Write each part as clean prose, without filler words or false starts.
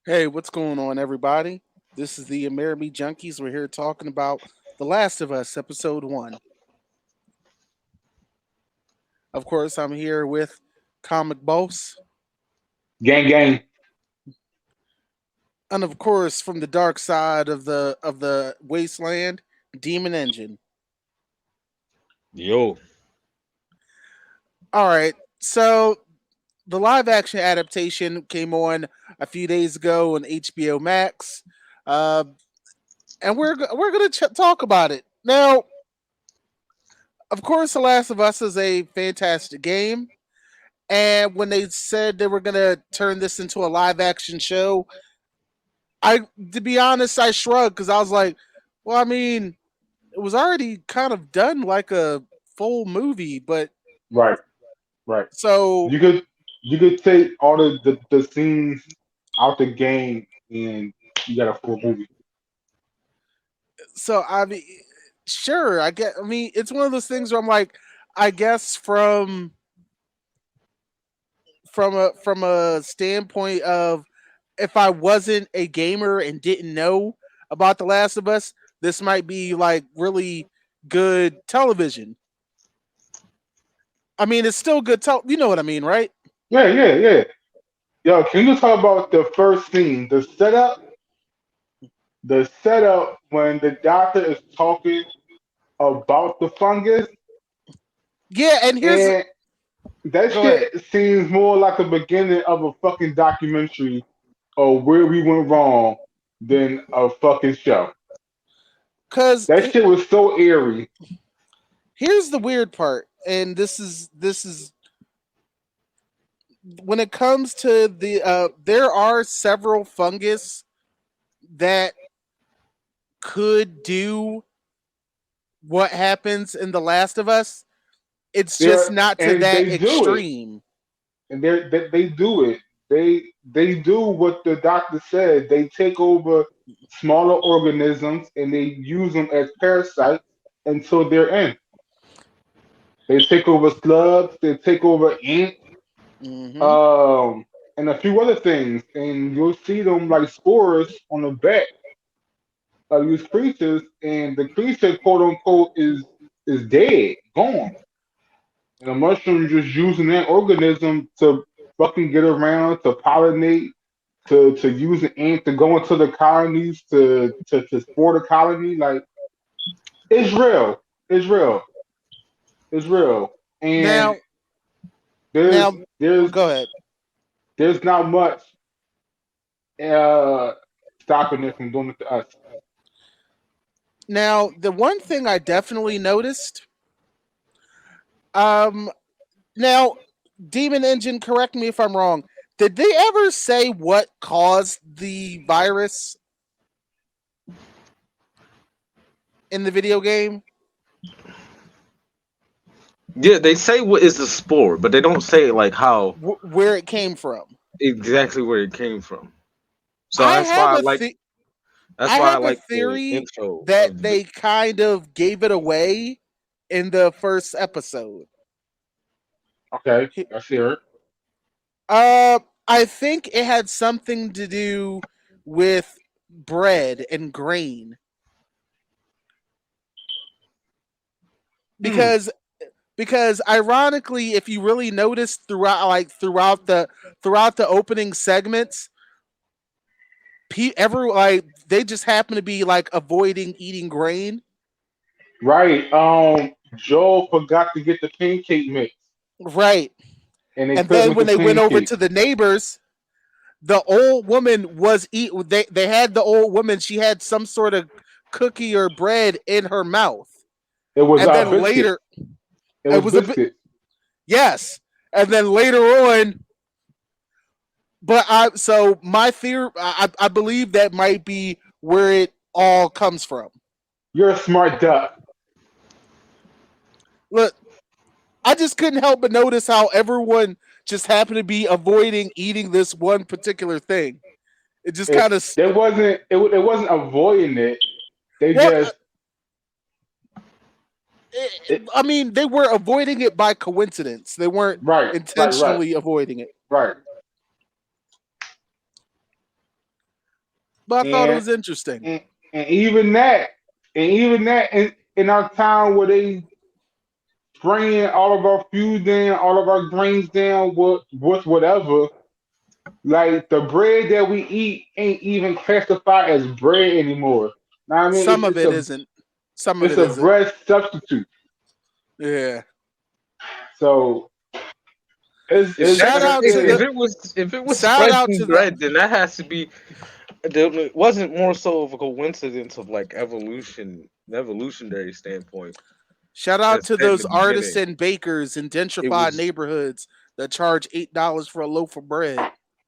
Hey, what's going on, everybody? This is the Amerime Junkies. We're here talking about The Last of Us, Episode 1. Of course, I'm here with Comic Boss, Gang, gang. and of course, from the dark side of the wasteland, Demon Engine. Yo, All right, so the live action adaptation came on a few days ago on HBO Max, uh, and we're gonna talk about it now. Of course, The Last of Us is a fantastic game. And when they said they were gonna turn this into a live action show, I, to be honest, I shrugged because I was like, well, I mean, it was already kind of done like a full movie, but Right, right. so You could take all the scenes out the game and you got a full movie. I mean, sure, I get. I mean, it's one of those things where I'm like, I guess from a standpoint of if I wasn't a gamer and didn't know about The Last of Us, this might be like really good television. I mean, it's still good. You know what I mean, right? Yeah, yeah, yeah. Yo, can you talk about the first scene, the setup when the doctor is talking about the fungus, Yeah, and here's and that go ahead. shit seems more like the beginning of a fucking documentary of where we went wrong than a fucking show. Cause That shit was so eerie. here's the weird part, and this is when it comes to there are several fungus that could do what happens in The Last of Us. It's just They're not to and that they do it, extreme. and they do it. They do what the doctor said. They take over smaller organisms and they use them as parasites until they're in. They take over slugs. They take over ants, Hmm. um, and a few other things. And you'll see them like spores on the back of these creatures, and the creature, quote unquote, is dead, gone. And the mushroom just using that organism to fucking get around, to pollinate, to use the ant to go into the colonies, to spore the colony. Like, it's real. It's real. It's real. And Now, there's now, there's go ahead. there's not much uh stopping it from doing it to us. Now, the one thing I definitely noticed, um, now, Demon Engine, correct me if I'm wrong. Did they ever say what caused the virus in the video game? yeah, they say what is the spore, but they don't say like how Where it came from? exactly where it came from. So I that's have why a the- I I have a like the theory intro that of they kind of gave it away in the first episode. Okay, let's hear it. Uh, I think it had something to do with bread and grain Hmm. because ironically, if you really notice throughout the opening segments, every like they just happen to be like avoiding eating grain, Right. Joel forgot to get the pancake mix, right? and they And couldn't then make when the they went over pancake. to the neighbors, the old woman was eat. They had the old woman. She had some sort of cookie or bread in her mouth, It was and then biscuit. later It it was was a bit, biscuit. yes, and then later on. But my theory, I believe that might be where it all comes from. You're a smart duck. Look, I just couldn't help but notice how everyone just happened to be avoiding eating this one particular thing. It just It kind of, there wasn't it wasn't avoiding it. They well, just it, I mean, they were avoiding it by coincidence. They weren't right, right, right, intentionally avoiding it. right. but I thought it and was interesting. and, and even that, in our town where they bringing all of our food down, all of our grains down, with whatever. Like the bread that we eat ain't even classified as bread anymore. Now I mean, Some of it isn't. Some of it's it a isn't. bread substitute. Yeah. So If it's that's Shout the out case, to the if it was shout out spreading to the bread, then that has to be. It wasn't more so of a coincidence of like evolutionary standpoint shout that out to said in those the beginning. artisan bakers in It gentrified was neighborhoods that charge $8 for a loaf of bread.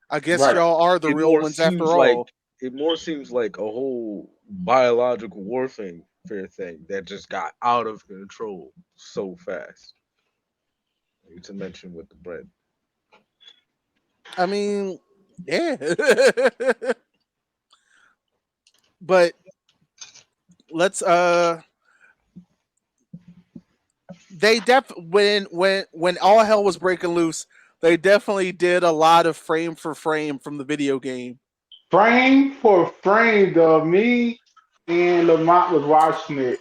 I guess right. y'all are the it real more ones after seems like all. it more seems like a whole biological warfare thing that just got out of control so fast. To mention with the bread. I mean, yeah. But let's they when all hell was breaking loose, they definitely did a lot of frame for frame from the video game. Frame for frame, though, me and Lamont was watching it,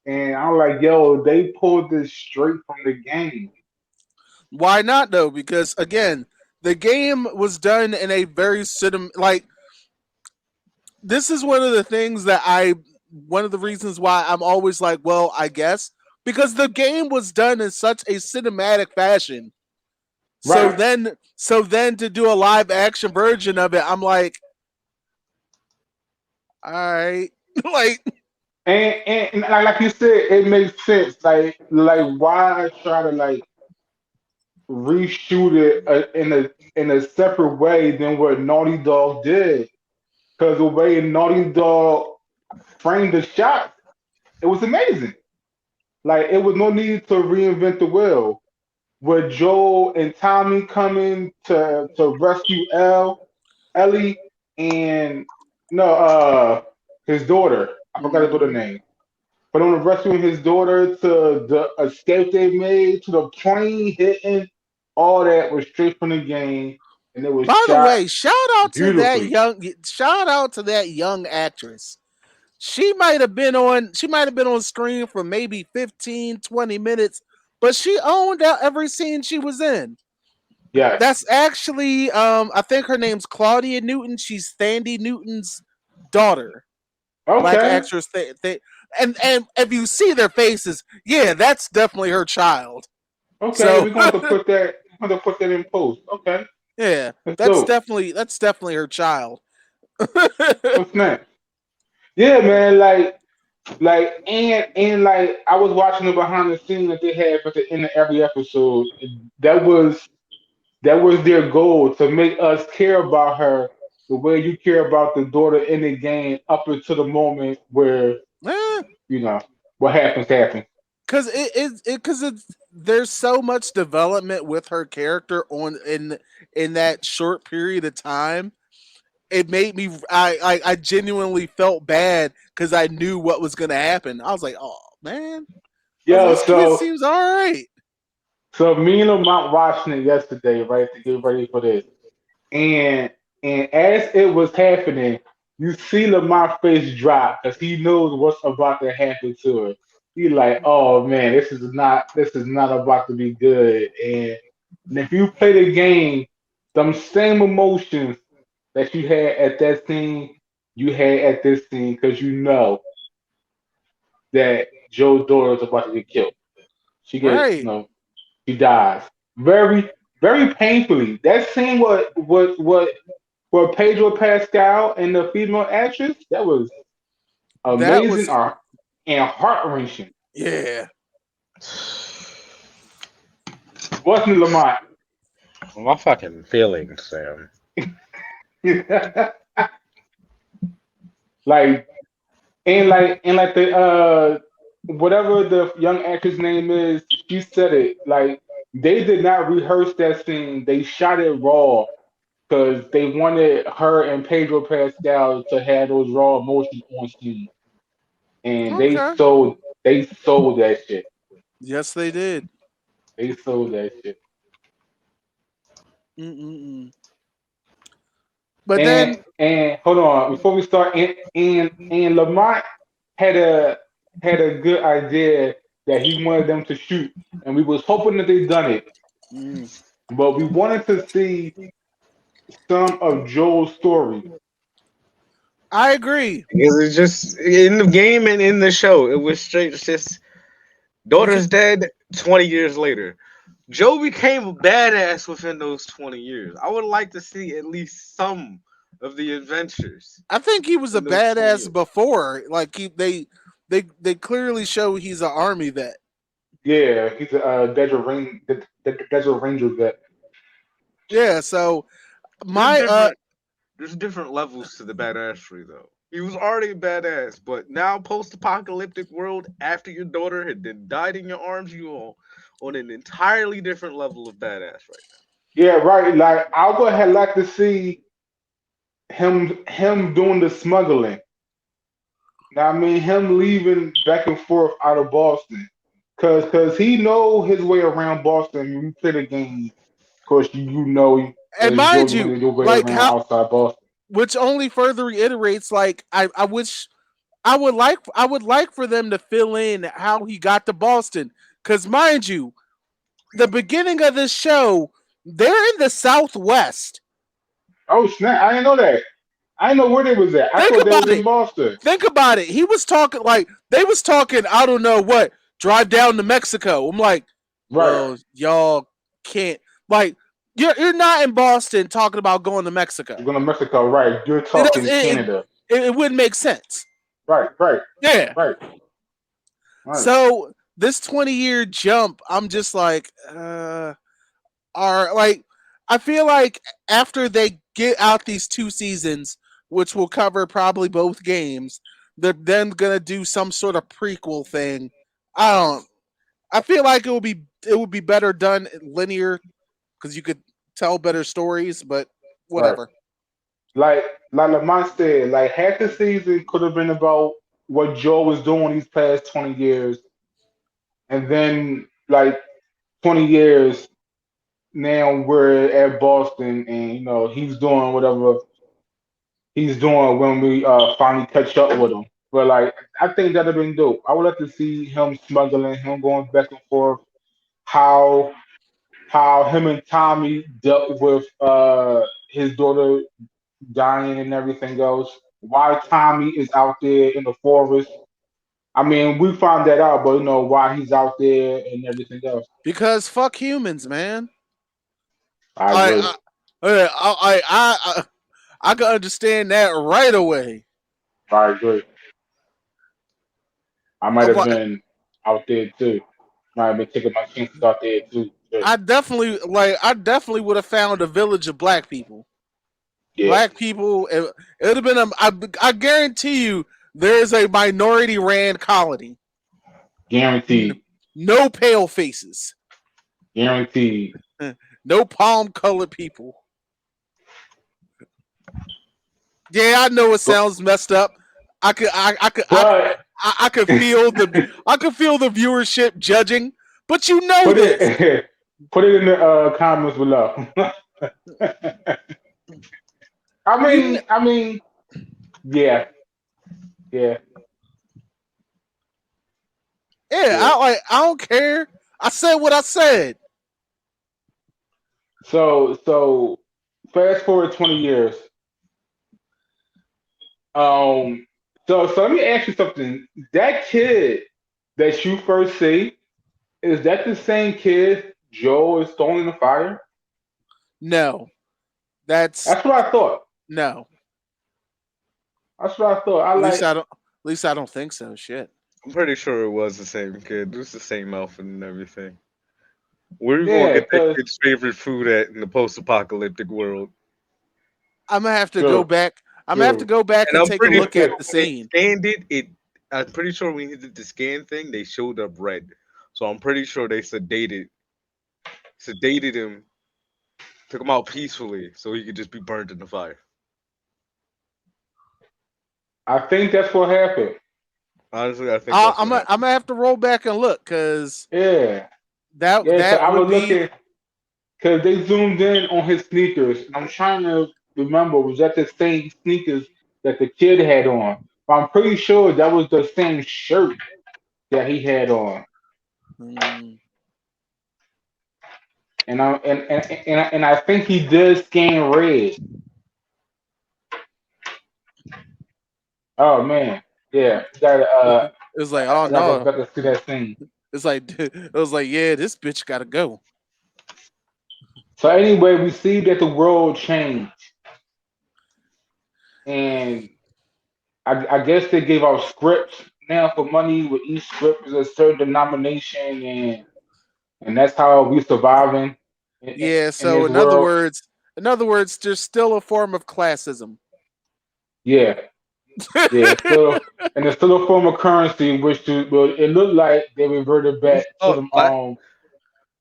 and I'm like, yo, they pulled this straight from the game. Why not though? Because again, the game was done in a very like this is one of the things that I one of the reasons why I'm always like, well, I guess because the game was done in such a cinematic fashion. Right. So then to do a live action version of it, I'm like, all right, like And like you said, it makes sense. Like why try to like reshoot it in a separate way than what Naughty Dog did? Because the way Naughty Dog framed the shots, it was amazing. Like it was no need to reinvent the wheel. With Joel and Tommy coming to rescue Ellie, and no, his daughter. I forgot his daughter's name. But on the rescuing his daughter to the escape they made to the plane hitting, all that was straight from the game, and it was by the shot way, beautifully. shout out to that young actress. She might have been on screen for maybe 15, 20 minutes, but she owned out every scene she was in. Yes. That's actually I think her name's Claudia Newton. She's Thandie Newton's daughter. Black Okay. actress and if you see their faces, yeah, that's definitely her child. Okay. So We're going to put that. We're going to put that in post. Okay. yeah, That's dope. that's definitely her child. What's next? Yeah, man. And like I was watching the behind the scenes that they had at the end of every episode. That was that was their goal to make us care about her the way you care about the daughter in the game up until the moment where Eh, you know what happens. Cause because it's there's so much development with her character in that short period of time. It made me I genuinely felt bad because I knew what was gonna happen. I was like, oh man, I was like, Yo, this kid so seems all right. so me and Lamont watching it yesterday, right, to get ready for this. And and as it was happening, you see Lamar's face drop because he knows what's about to happen to her. He like, oh man, this is not about to be good. And if you play the game, them same emotions that you had at that scene, you had at this scene because you know that Joe's daughter is about to get killed. She get, Right. she dies very, very painfully. That scene, what Pedro Pascal and the female actress, that was That amazing was and heart wrenching. yeah. Wasn't it, Lamont? My fucking feelings, Sam. like and like the whatever the young actress name is, she said it. Like they did not rehearse that scene. They shot it raw because they wanted her and Pedro Pascal to have those raw emotions on scene, and Okay. they sold that shit. Yes, they did. They sold that shit. Mm-mm-mm. But then And hold on, before we start, and Lamont had a good idea that he wanted them to shoot, and we was hoping that they done it, mm, but we wanted to see some of Joel's story. I agree Because it's just in the game and in the show, it was straight. It's just because daughter's dead. 20 years later, Joe became a badass within those 20 years. I would like to see at least some of the adventures I think he was a in those 20 badass years. before. Like they clearly show he's an army vet. Yeah, he's a Desert Ranger vet. Yeah. So There's my different there's different levels to the badassery though. He was already a badass, but now post-apocalyptic world, after your daughter had then died in your arms, you on an entirely different level of badass right Yeah, right. Like I would have liked to see him doing the smuggling. Now, I mean, him leaving back and forth out of Boston, cause he know his way around Boston. When you play the game, of course, you know and as Joe mind you you, know your way like around how outside Boston. which only further reiterates like I wish I would like for them to fill in how he got to Boston. Cause mind you, the beginning of this show, they're in the Southwest. Oh snap! I didn't know that. I didn't know where they was at. I Think thought they about was in it. Boston. Think about it. He was talking like they was talking. I don't know what. Drive down to Mexico. I'm like, Right. well, y'all can't. Like, you're not in Boston talking about going to Mexico. You're going to Mexico, right? You're It does. talking Canada. It wouldn't make sense. Right, right, Yeah. right, right, So this 20-year jump, I'm just like, are like, I feel like after they get out these two seasons, which will cover probably both games, they're then gonna do some sort of prequel thing. I don't. I feel like it would be better done linear because you could tell better stories, but right. whatever. Like like Lamont said, like half the season could have been about what Joe was doing these past 20 years, and then like 20 years now we're at Boston, and he's doing whatever he's doing when we finally catch up with him. But like I think that'd have been dope. I would like to see him smuggling, him going back and forth, how him and Tommy dealt with his daughter dying and everything else. Why Tommy is out there in the forest. I mean, we found that out, but why he's out there and everything else. Because fuck humans, man. I I agree. I I can understand that right away. I agree. I might I'm have like, been out there too. Might have been taking my chances out there too. Shit. I definitely would have found a village of black people. Yeah, Black people. It would have been I guarantee you, there's a minority ran colony. guaranteed, No pale faces. guaranteed. No palm colored people. Yeah, I know it But sounds messed up. I could but I could feel the viewership judging, but you know put this. it put it in the comments below. You kn- I mean, yeah, yeah, yeah, yeah. I don't care. I said what I said. So fast forward 20 years. Um, so let me ask you something. That kid that you first see, is that the same kid Joe is throwing in the fire? No, that's That's what I thought. no. That's what I thought. I At least like, I don't. At least I don't think so. Shit. now. I'm pretty sure it was the same kid. It was the same outfit and everything. Where you gonna yeah, get that because kid's favorite food at in the post-apocalyptic world? I'm gonna have to go true, back. I'm gonna have to true. go back And and I'm take a pretty look sure at the when it scene. scanned it. I'm pretty sure when he did the scan thing, they showed up red. So I'm pretty sure they sedated him, took him out peacefully, so he could just be burned in the fire. I think that's what happened. Honestly, I think that's what I'm happened. gonna have to roll back and look because Yeah, that yeah. Cause that I would was be looking because they zoomed in on his sneakers, and I'm trying to remember was that the same sneakers that the kid had on. But I'm pretty sure that was the same shirt that he had on. Mm. And I think he did scan red. Oh man, yeah, you gotta It was like, oh no. got to see that scene. It's like it was like, yeah, this bitch gotta go. So anyway, we see that the world changed, and I guess they gave out scripts now for money. With each script is a certain denomination, and that's how we surviving Yeah, in so this world. in other words, there's still a form of classism. Yeah, yeah, still, and it's still a form of currency, which well, it looked like they reverted You back to thought them.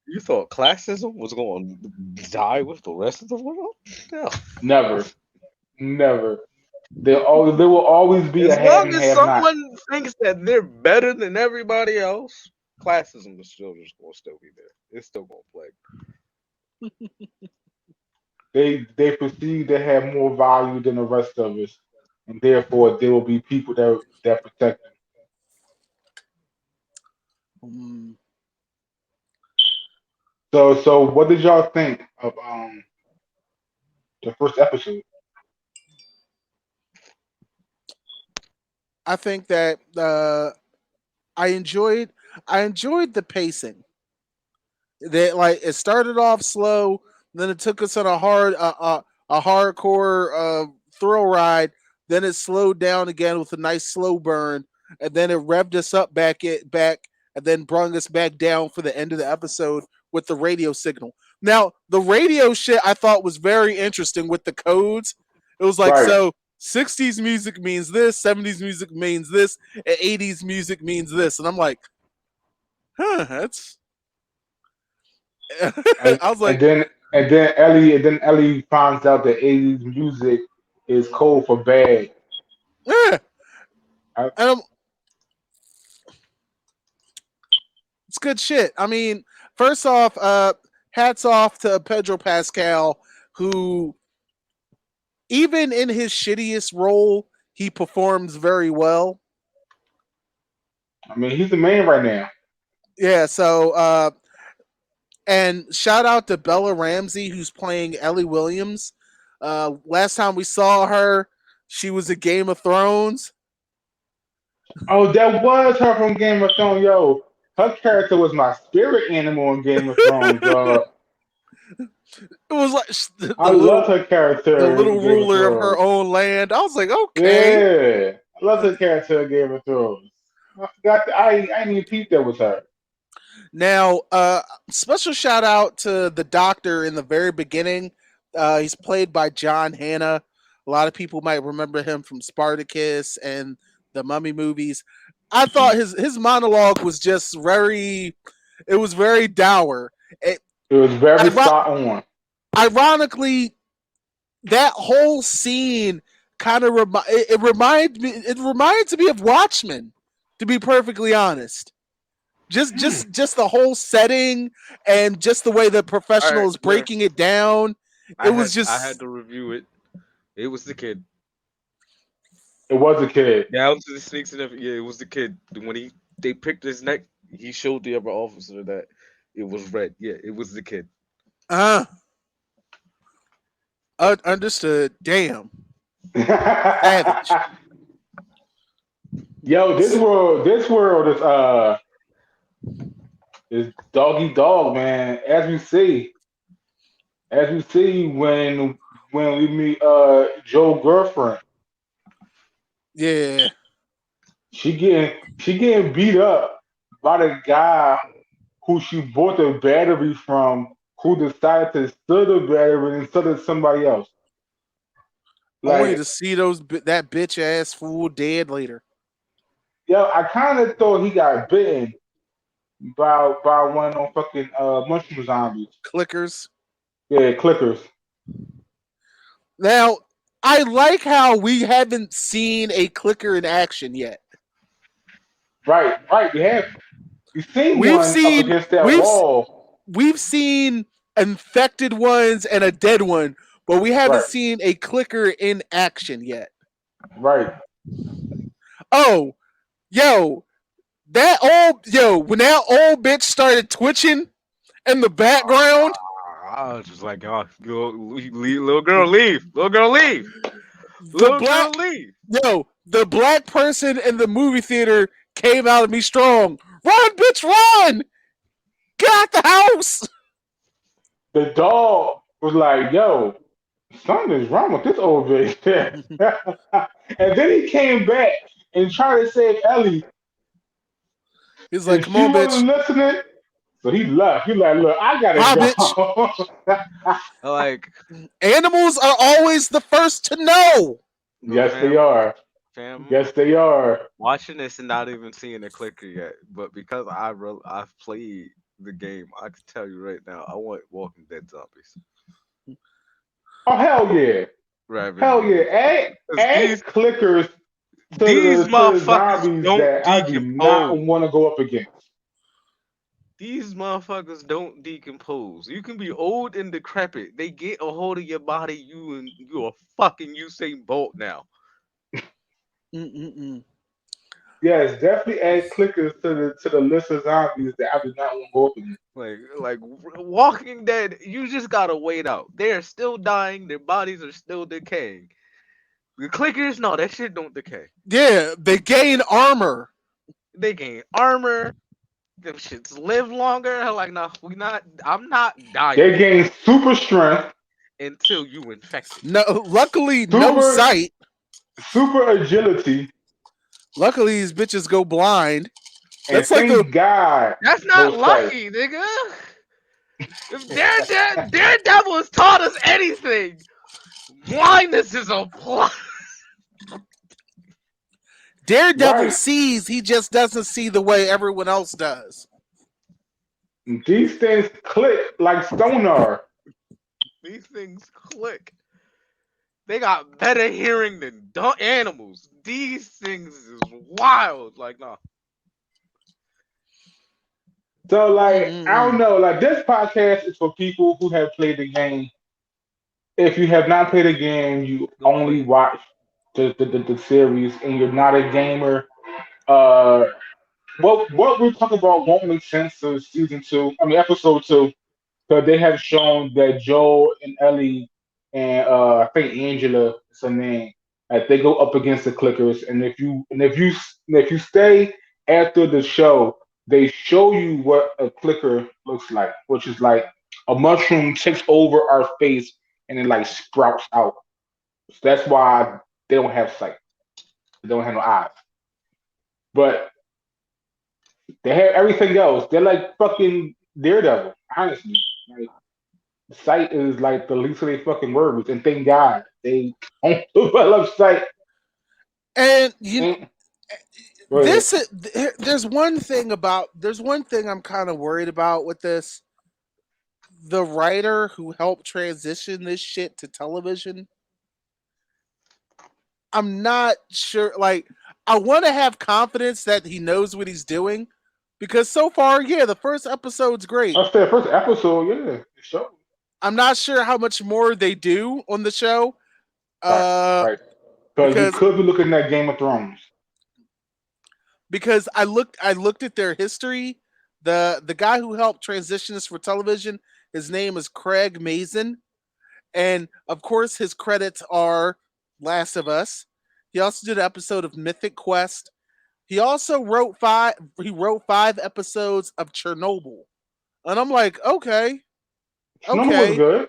you thought classism was going to die with the rest of the world? No. Never, never. There will always be a As have long and as have not. someone thinks that they're better than everybody else, classism is still just going to still be there. It's still going to plague. They perceive they have more value than the rest of us, and therefore there will be people that protect them. Mm, So what did y'all think of the first episode? I think that I enjoyed I enjoyed the pacing. That like it started off slow, then it took us on a hardcore thrill ride. Then it slowed down again with a nice slow burn, and then it revved us up back, and then brought us back down for the end of the episode with the radio signal. Now the radio shit I thought was very interesting with the codes. It was like Right. so. 60s music means this, 70s music means this, and 80s music means this. And I'm like, huh, that's And I was and like, then and then Ellie finds out that 80s music is code for bad. yeah. I, And it's good shit. I mean, first off, hats off to Pedro Pascal, who even in his shittiest role, he performs very well. I mean, he's the man right now. Yeah. So, and shout out to Bella Ramsey, who's playing Ellie Williams. Last time we saw her, she was in Game of Thrones. Oh, that was her from Game of Thrones, yo. Her character was my spirit animal in Game of Thrones, dog. It was like I love her the character in little Game of ruler of her Thrones. own land. I was like, okay. Yeah, I love her character in Game of Thrones. I forgot. I didn't even peep that was her. Now, special shout out to the doctor in the very beginning. He's played by John Hannah. A lot of people might remember him from Spartacus and the Mummy movies. I thought his monologue was just very. It was very dour. It, It was very iro- spot on. ironically, that whole scene kind of it reminds me of Watchmen. To be perfectly honest, Hmm. just the whole setting and just the way the All professional right, is yeah. breaking it down. It was I had just to review it. It was the kid. It was a kid. Down to the snakes and everything. Yeah, it was the kid. When they pricked his neck, he showed the other officer that it was red. Yeah, it was the kid. uh understood. Damn, savage. Yo, this world is doggy dog, man. As we see when we meet Joe's girlfriend, Yeah, she getting beat up by the guy who she bought the battery from, who decided to steal the battery and sell it to somebody else. only Like, to see that bitch ass fool dead later. yo, I kind of thought he got bitten by one of them fucking mushroom zombies. Clickers. Yeah, clickers. Now, I like how we haven't seen a clicker in action yet. Right, right. We seen We've one up seen against that we've wall. we've seen infected ones and a dead one, but we haven't Right, seen a clicker in action yet. right. Oh, yo, when that old bitch started twitching in the background, I was just like, oh, little girl, leave. Little girl, leave. the Little black girl, leave. the black person in the movie theater came out of me strong. Run, bitch, run! Get out the house! The dog was like, "Yo, something is wrong with this old bitch." And then he came back and tried to save Ellie, He's like, and come she on, bitch. wasn't listening. So he left. He like, "Look, I gotta Bye, bitch. go." Like, Animals are always the first to know. no, Yes, they fam, are. fam. Yes, they are. Watching this and not even seeing a clicker yet, but because I've played the game, I can tell you right now, I want Walking Dead zombies. Oh hell yeah, Rather hell yeah. than because Add clickers these to the motherfuckers zombies don't that I do not decompose. want to go up against. These motherfuckers don't decompose. You can be old and decrepit. They get a hold of your body, you a fucking Usain Bolt now. Mm-mm-mm. Yes, definitely add clickers to the list of zombies that I do not want to go up against. Walking Dead, you just gotta wait out. They are still dying. Their bodies are still decaying. The clickers, no, that shit don't decay. Yeah, they gain armor. They gain armor. Them shits live longer. Like, no, we not. I'm not They dying gain super strength, until you infected. No, luckily, no super sight. super agility, Luckily, these bitches go blind. and That's like the thank God That's no not sight. lucky, nigga. If Daredevil has taught us anything, blindness is a plus. Daredevil Right. sees. He just doesn't see the way everyone else does. These things click like sonar. These things click. They got better hearing than animals. These things is wild. Like, nah. So like I don't Mm-mm-mm. know, like this podcast is for people who have played the game. If you have not played the game, you Go only play. watch the series and you're not a gamer. Uh what we're talking about won't make sense to season two. I mean episode two. Because they have shown that Joel and Ellie and I think Angela is her name, they go up against the clickers, and if you stay after the show, they show you what a clicker looks like, which is like a mushroom takes over our face and it like sprouts out. So that's why they don't have sight. They don't have no eyes, but they have everything else. They're like fucking Daredevil, honestly. Like, sight is like the least of their fucking worries, and thank God they don't develop sight. And you, And, go ahead. this there's one thing I'm kind of worried about with this. The writer who helped transition this shit to television, I'm not sure. Like, I want to have confidence that he knows what he's doing because so far, yeah, the first episode's great. I said first episode, yeah, the show. I'm not sure how much more they do on the show. Right, Uh, right. Because you because could be looking at Game of Thrones. I looked at their history. The guy who helped transition this for television, his name is Craig Mazin, and of course his credits are Last of Us. He also did an episode of Mythic Quest. He also wrote five episodes of Chernobyl. And I'm like, okay, Chernobyl was okay. good.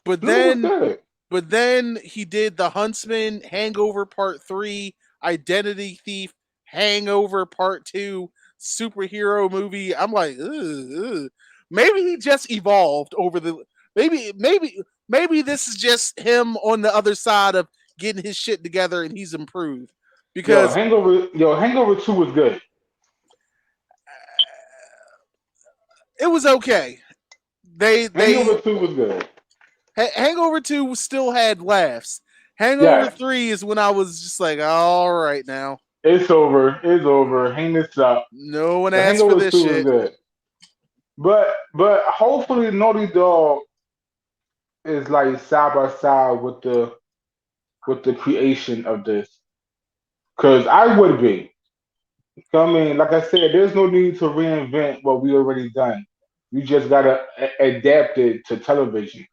But Chernobyl was then good. but then he did The Huntsman, Hangover Part 3, Identity Thief, Hangover Part 2, superhero movie. I'm like, ugh, ugh. Maybe he just evolved over the maybe this is just him on the other side of getting his shit together and he's improved. Because Hangover 2 was good. it was okay. They Hangover 2 was good. Hangover 2 still had laughs. Hangover Yes, 3 is when I was just like, all right now. it's over. It's over. Hang this up. No one The asked for Hangover this 2 was shit. good. But hopefully Naughty Dog is like side by side with the creation of this. Cause I would be. I mean, like I said, there's no need to reinvent what we already done. You just gotta adapt it to television.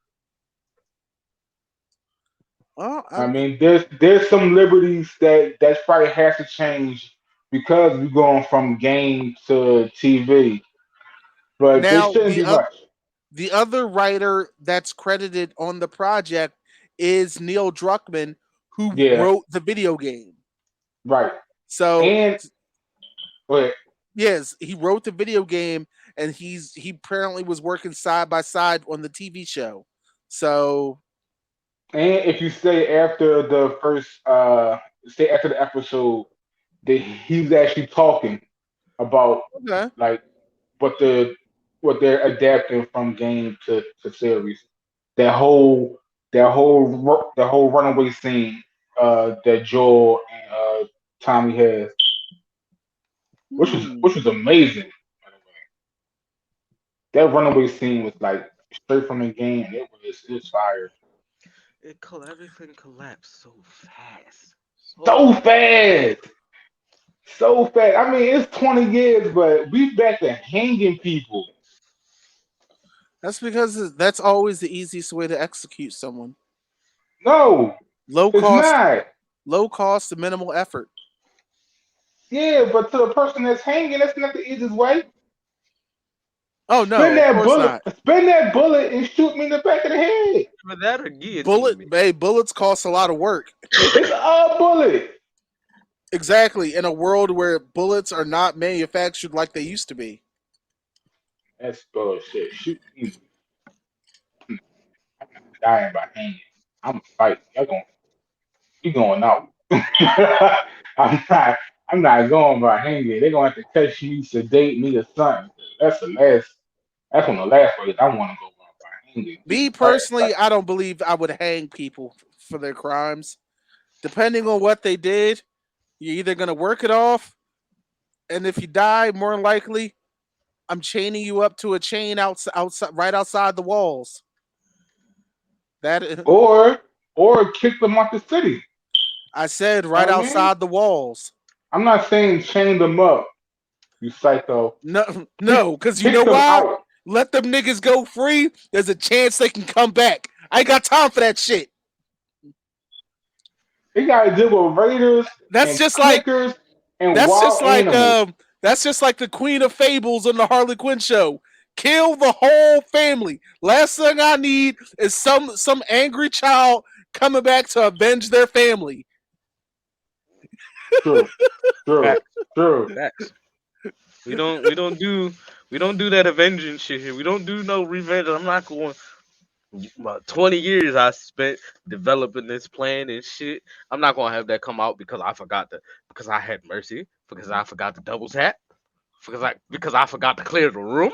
Well, I mean, there's some liberties that probably has to change because we're going from game to TV, but they now shouldn't be much. the other writer that's credited on the project is Neil Druckmann, who Yeah, wrote the video game. right. So And but yes, he wrote the video game, and he apparently was working side by side on the TV show. So and if you stay after the first, stay after the episode, he's actually talking about okay. like what the what they're adapting from game to series. That whole the whole runaway scene that Joel and Tommy has, Hmm. which was amazing. By the way, that runaway scene was like straight from the game. It was fire. Everything collapsed so fast. So So fast, so fast. I mean, it's 20 years, but we back to hanging people. That's because that's always the easiest way to execute someone. No, Low it's cost, not. low cost, and minimal effort. Yeah, but to the person that's hanging, that's not the easiest way. Oh no, of course not. Spin that bullet, and shoot me in the back of the head. for that or guillotine me. Bullets cost a lot of work. It's a bullet. Exactly, in a world where bullets are not manufactured like they used to be. That's bullshit. Shoot me. I'm not dying by hanging. I'm fighting. You going out. I'm not. I'm not going by hanging. They're gonna have to catch me, sedate me, or something. That's the last. That's one of the last ways I want to go by hanging. Getting Me hurt. Like, personally, I don't believe I would hang people for their crimes. Depending on what they did, you're either gonna work it off, and if you die, more than likely, I'm chaining you up to a chain outside, right outside the walls. That or kick them off the city. I said, right I mean, outside the walls. I'm not saying chain them up, you psycho. No, Kick no, because you know kick them why? out. Let them niggas go free. There's a chance they can come back. I ain't got time for that shit. They gotta deal with raiders That's and just like clickers and that's just wild like animals. that's just like the Queen of Fables on the Harley Quinn show. Kill the whole family. Last thing I need is some angry child coming back to avenge their family. True, true, Facts. true. Facts. We don't do that avenging shit here. We don't do no revenge. I'm not going. About 20 years I spent developing this plan and shit. I'm not gonna have that come out because I had mercy, because I forgot to double tap, because I forgot to clear the room.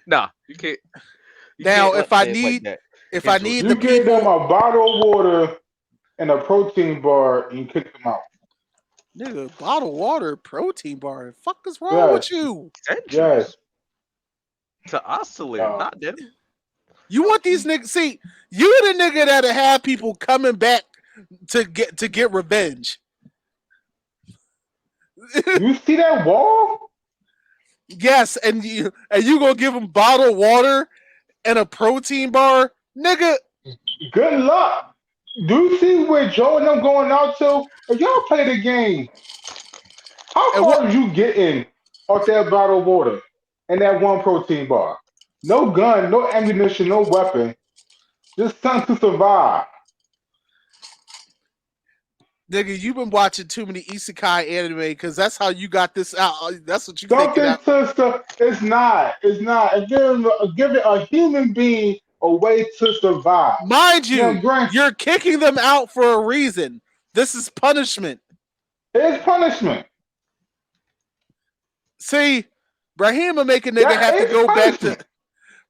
Nah, you can't Now, let plans like that if I get your need the You give them people, a bottle of water and a protein bar and you kick them out. nigga, bottled water, protein bar. The fuck is wrong Yes, with you? yes. centuries to oscillate, Uh, not them. You want these niggas? See, you the nigga that have people coming back to get revenge. you see that wall? Yes, and you gonna give them bottled water and a protein bar, nigga. Good luck. Do you see where Joe and them going out to? If y'all play the game, how And what? far is you getting off that bottle of water and that one protein bar? No gun, no ammunition, no weapon. Just something to survive. Nigga, you've been watching too many isekai anime because that's how you got this out. That's what you thinking Something out. to it's not. It's not. Give it a human being a way to survive. Mind Now, you, Grant, you're kicking them out for a reason. This is punishment. it's punishment. See, Brahim will make a nigga That have to is go back to punishment.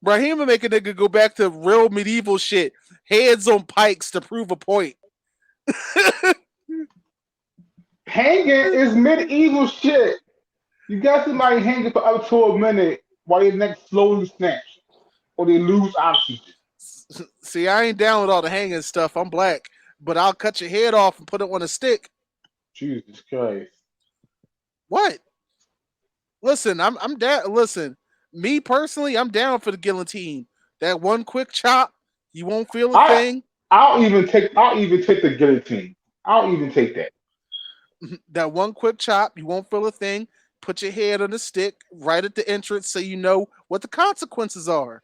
Brahim will make a nigga go back to real medieval shit. Heads on pikes to prove a point. Hanging is medieval shit. You got somebody hanging for up to a minute while your neck slowly snaps or they lose oxygen. See, I ain't down with all the hanging stuff. I'm black, but I'll cut your head off and put it on a stick. Jesus Christ. What? Listen, I'm down. Listen, me personally, I'm down for the guillotine. That one quick chop, you won't feel a I thing. I'll even take the guillotine. I'll even take that. That one quick chop, you won't feel a thing. Put your head on the stick right at the entrance so you know what the consequences are.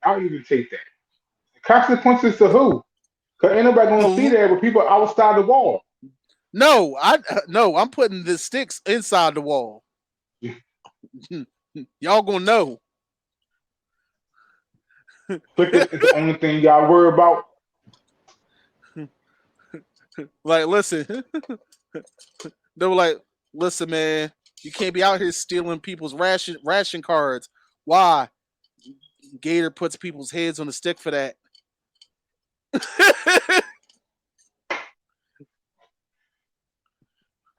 I'll even take that. Consequences to who? Cause ain't nobody gonna see The that but people outside the wall. no, I no, I'm putting the sticks inside the wall. Y'all gonna know. Clicking is the only thing y'all worry about. Like, listen, they were like, listen, man, you can't be out here stealing people's ration cards. Why? Gator puts people's heads on the stick for that.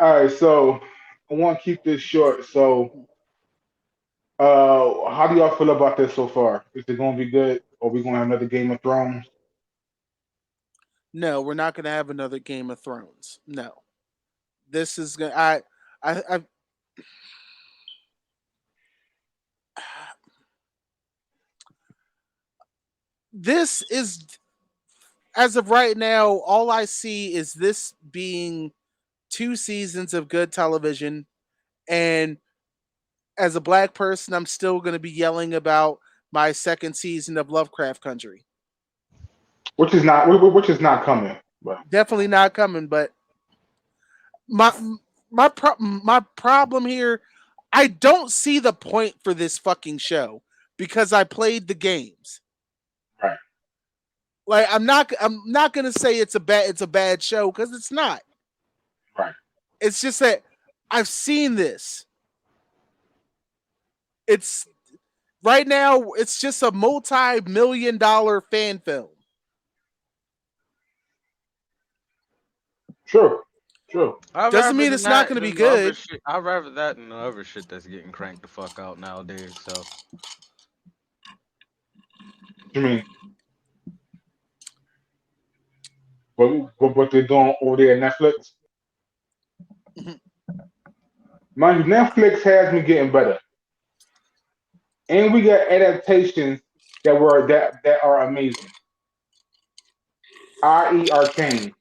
All right, so I want to keep this short. So, how do y'all feel about this so far? Is it gonna be good, or we gonna have another Game of Thrones? No, we're not gonna have another Game of Thrones. No, this is gonna. I this is as of right now. All I see is this being 2 seasons of good television, and as a black person, I'm still gonna be yelling about my second season of Lovecraft Country. Which is not coming. But Definitely not coming, but my my problem here, I don't see the point for this fucking show because I played the games. right, Like I'm not gonna say it's a bad show because it's not. right, It's just that I've seen this. It's right now. It's just a multi-million-dollar fan film. sure, sure. I'd Doesn't rather mean than it's not that gonna be than the other good. shit. I'd rather that than the other shit that's getting cranked the fuck out nowadays. So What you mean? What they're doing over there at Netflix? Mind you, Netflix has been getting better, and we got adaptations that are amazing. I.e., Arcane.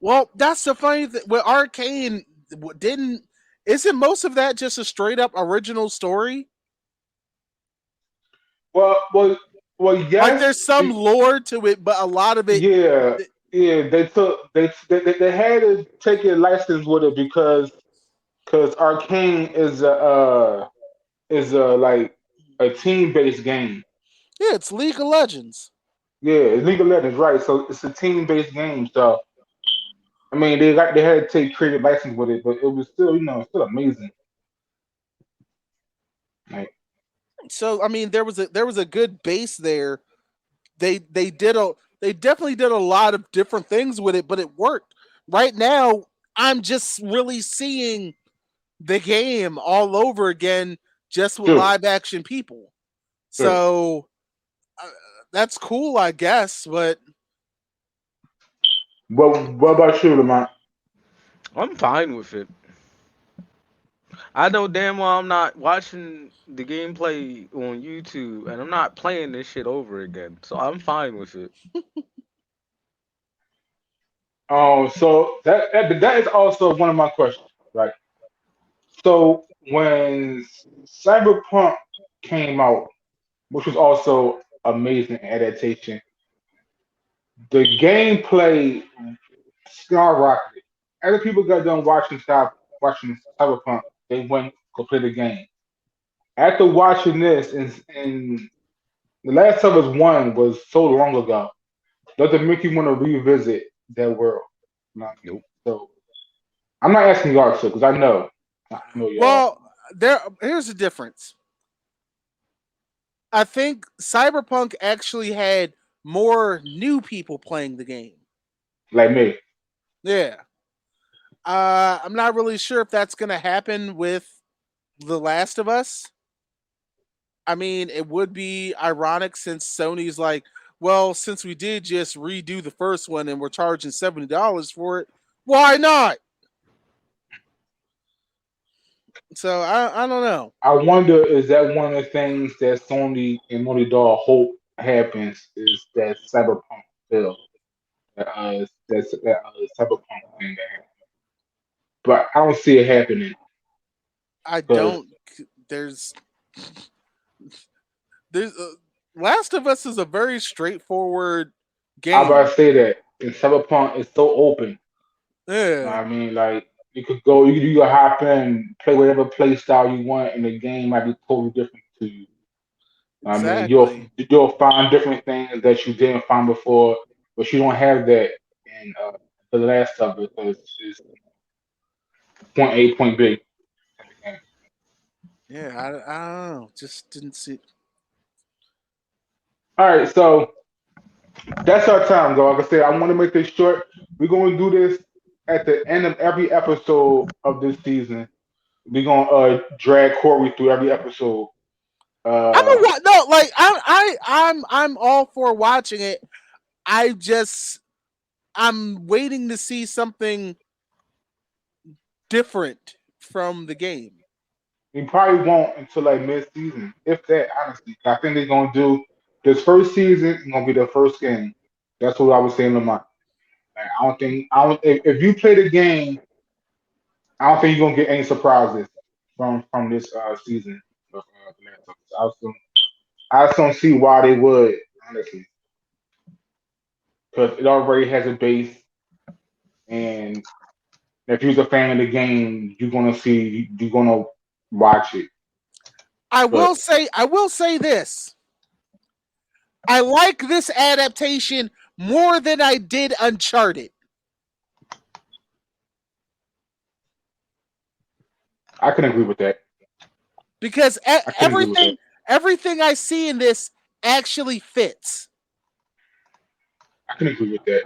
Well, that's the funny thing. With Arcane, didn't isn't most of that just a straight up original story? Well, well, well. Like Yes, there's some lore to it, but a lot of it, yeah, yeah. They had to take a license with it because Arcane is a like a team based game. yeah, it's League of Legends. Yeah, it's League of Legends, right? So it's a team based game. So I mean, they had to take creative license with it, but it was still still amazing. Like So I mean, there was a good base there. They definitely did a lot of different things with it, but it worked. Right now, I'm just really seeing the game all over again, just with true, live action people. true. So uh, that's cool, I guess. But What about you, Lamont? I'm fine with it. I know damn well I'm not watching the gameplay on YouTube and I'm not playing this shit over again. So I'm fine with it. So that is also one of my questions, right? So when Cyberpunk came out, which was also amazing adaptation, the gameplay skyrocketed. After people got done watching Cyberpunk, they went go play the game. After watching this, and the last time was one was so long ago, does it make you want to revisit that world? You know what I mean? Nope. So I'm not asking y'all to because I know y'all. well, here's the difference. I think Cyberpunk actually had more new people playing the game. Like me. Yeah. I'm not really sure if that's going to happen with The Last of Us. I mean, it would be ironic since Sony's like, well, since we did just redo the first one and we're charging $70 for it, why not? So I don't know. I wonder, is that one of the things that Sony and Naughty Dog hope happens is that cyberpunk film, that cyberpunk thing that happens. But I don't see it happening I because don't. There's there's Last of Us is a very straightforward I'm about game. to say that in cyberpunk it's so open. You know Yeah, what I mean? Like you could go, you could hop in, play whatever play style you want, and the game might be totally different to you. I mean, exactly. you'll find different things that you didn't find before, but you don't have that in the last of it because it's point A, point B. Yeah, I don't know. Just didn't see. All right, so that's our time, though. Like I said, I want to make this short. We're going to do this at the end of every episode of this season. We're going to drag Corey through every episode. I'm Uh, a no, like I'm all for watching it. I just I'm waiting to see something different from the game. we probably won't until like mid-season, if that. Honestly, I think they're going to do this first season. Is going to be the first game. That's what I was saying to my. Like, I don't think I don't. If you play the game, I don't think you're gonna get any surprises from this season of The Last of Us. I just don't see why they would, honestly, because it already has a base, and if you're a fan of the game, you're gonna watch it. But I will say this. I like this adaptation more than I did Uncharted I can agree with that. because I can agree with that. everything I see in this actually fits. I can agree with that.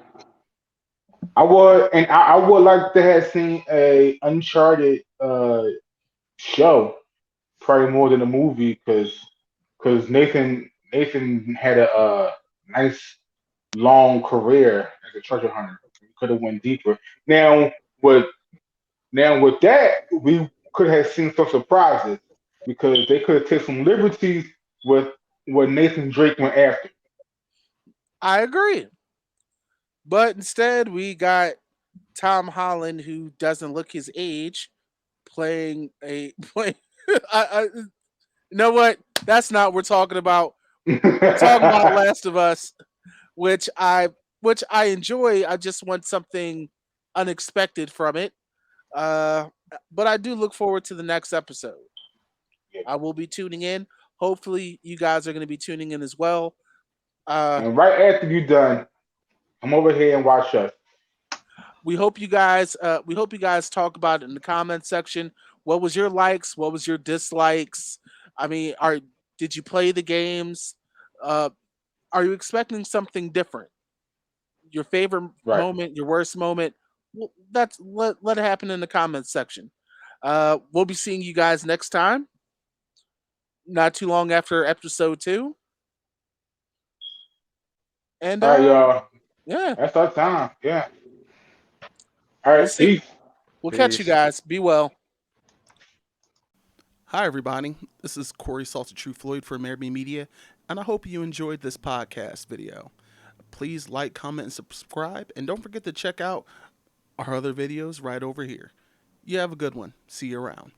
I would like to have seen a Uncharted show probably more than a movie because Nathan had a nice long career as a treasure hunter. We could have went deeper. Now with with that we could have seen some surprises because they could have taken some liberties with what Nathan Drake went after. I agree. But instead we got Tom Holland who doesn't look his age playing a play you know what? That's not what we're talking about. We're talking about Last of Us, which I enjoy. I just want something unexpected from it. Uh, but I do look forward to the next episode. I will be tuning in. Hopefully, you guys are going to be tuning in as well. Uh, And right after you done, come over here and watch us. we hope you guys. We hope you guys talk about it in the comment section. What was your likes? What was your dislikes? I mean, are did you play the games? Uh, are you expecting something different? Your favorite Right. moment, your worst moment? Well, let it happen in the comments section. We'll be seeing you guys next time. Not too long after episode 2. And All right, y'all. yeah, That's our time. Yeah. All we'll right. see. Peace. We'll catch you Peace. guys. Be well. Hi, everybody. This is Corey Salted True Floyd for Amerime Media, and I hope you enjoyed this podcast video. Please like, comment, and subscribe, and don't forget to check out our other videos right over here. You have a good one. See you around.